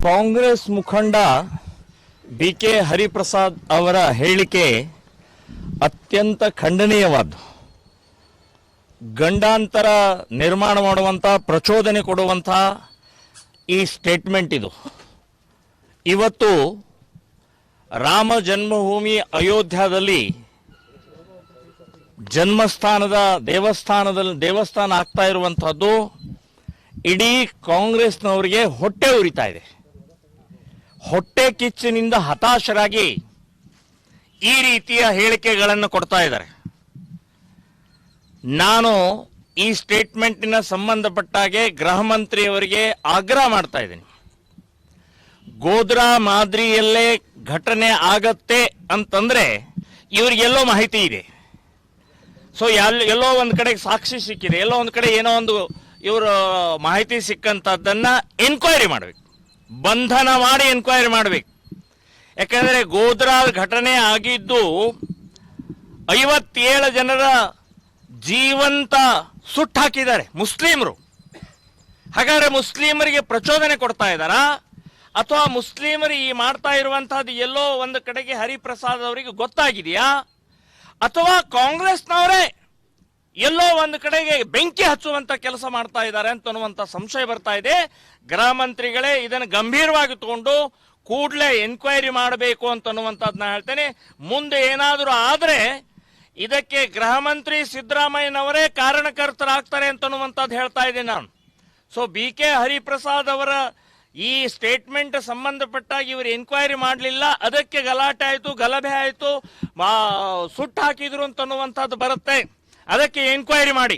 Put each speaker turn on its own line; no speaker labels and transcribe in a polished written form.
ಕಾಂಗ್ರೆಸ್ ಮುಖಂಡ ಬಿ.ಕೆ. ಹರಿಪ್ರಸಾದ್ ಅವರ ಹೇಳಿಕೆ ಅತ್ಯಂತ ಖಂಡನೀಯವಾದ್ದು. ಗಂಡಾಂತರ ನಿರ್ಮಾಣ ಮಾಡುವಂಥ, ಪ್ರಚೋದನೆ ಕೊಡುವಂಥ ಈ ಸ್ಟೇಟ್ಮೆಂಟ್ ಇದು. ಇವತ್ತು ರಾಮ ಜನ್ಮಭೂಮಿ ಅಯೋಧ್ಯದಲ್ಲಿ ಜನ್ಮಸ್ಥಾನದ ದೇವಸ್ಥಾನ ಆಗ್ತಾ ಇರುವಂಥದ್ದು ಇಡೀ ಕಾಂಗ್ರೆಸ್ನವರಿಗೆ ಹೊಟ್ಟೆ ಉರಿತಾ ಇದೆ. ಹೊಟ್ಟೆ ಕಿಚ್ಚಿನಿಂದ ಹತಾಶರಾಗಿ ಈ ರೀತಿಯ ಹೇಳಿಕೆಗಳನ್ನು ಕೊಡ್ತಾ ಇದ್ದಾರೆ. ನಾನು ಈ ಸ್ಟೇಟ್ಮೆಂಟಿನ ಸಂಬಂಧಪಟ್ಟಾಗೆ ಗೃಹ ಮಂತ್ರಿಯವರಿಗೆ ಆಗ್ರಹ ಮಾಡ್ತಾ ಇದ್ದೀನಿ. ಗೋಧ್ರಾ ಮಾದರಿಯಲ್ಲೇ ಘಟನೆ ಆಗತ್ತೆ ಅಂತಂದ್ರೆ ಇವರಿಗೆಲ್ಲೋ ಮಾಹಿತಿ ಇದೆ. ಸೊ ಎಲ್ಲೋ ಒಂದು ಕಡೆ ಸಾಕ್ಷಿ ಸಿಕ್ಕಿದೆ, ಎಲ್ಲೋ ಒಂದು ಕಡೆ ಏನೋ ಒಂದು ಇವರು ಮಾಹಿತಿ ಸಿಕ್ಕಂಥದ್ದನ್ನ ಎನ್ಕ್ವೈರಿ ಮಾಡಬೇಕು, ಬಂಧನ ಮಾಡಿ ಎನ್ಕ್ವೈರಿ ಮಾಡಬೇಕು. ಯಾಕಂದ್ರೆ ಗೋಧ್ರಾ ಘಟನೆ ಆಗಿದ್ದು 57 ಜನರ ಜೀವಂತ ಸುಟ್ಟು ಹಾಕಿದ್ದಾರೆ ಮುಸ್ಲಿಮರು. ಹಾಗಾದ್ರೆ ಮುಸ್ಲಿಮರಿಗೆ ಪ್ರಚೋದನೆ ಕೊಡ್ತಾ ಇದ್ದಾರಾ, ಅಥವಾ ಮುಸ್ಲಿಮರು ಈ ಮಾಡ್ತಾ ಇರುವಂತಹದ್ದು ಎಲ್ಲೋ ಒಂದು ಕಡೆಗೆ ಹರಿಪ್ರಸಾದ್ ಅವರಿಗೆ ಗೊತ್ತಾಗಿದೆಯಾ, ಅಥವಾ ಕಾಂಗ್ರೆಸ್ನವರೇ ಎಲ್ಲೋ ಒಂದು ಕಡೆಗೆ ಬೆಂಕಿ ಹಚ್ಚುವಂತ ಕೆಲಸ ಮಾಡ್ತಾ ಇದ್ದಾರೆ ಅಂತ ಅನ್ನುವಂಥ ಸಂಶಯ ಬರ್ತಾ ಇದೆ. ಗೃಹ ಮಂತ್ರಿಗಳೇ ಇದನ್ನು ಗಂಭೀರವಾಗಿ ತಗೊಂಡು ಕೂಡಲೇ ಎನ್ಕ್ವೈರಿ ಮಾಡಬೇಕು ಅಂತ ಅನ್ನುವಂಥದ್ದನ್ನ ಹೇಳ್ತೇನೆ. ಮುಂದೆ ಏನಾದರೂ ಆದರೆ ಇದಕ್ಕೆ ಗೃಹ ಮಂತ್ರಿ ಸಿದ್ದರಾಮಯ್ಯನವರೇ ಕಾರಣಕರ್ತರಾಗ್ತಾರೆ ಅಂತ ಅನ್ನುವಂಥದ್ದು ಹೇಳ್ತಾ ಇದ್ದೀನಿ ನಾನು. So BK. ಹರಿಪ್ರಸಾದ್ ಅವರ ಈ ಸ್ಟೇಟ್ಮೆಂಟ್ ಸಂಬಂಧಪಟ್ಟಾಗಿ ಇವರು ಎನ್ಕ್ವೈರಿ ಮಾಡಲಿಲ್ಲ, ಅದಕ್ಕೆ ಗಲಾಟೆ ಆಯಿತು, ಗಲಭೆ ಆಯಿತು, ಸುಟ್ಟು ಹಾಕಿದ್ರು ಅಂತ ಅನ್ನುವಂಥದ್ದು ಬರುತ್ತೆ. ಅದಕ್ಕೆ ಎನ್ಕ್ವೈರಿ ಮಾಡಿ.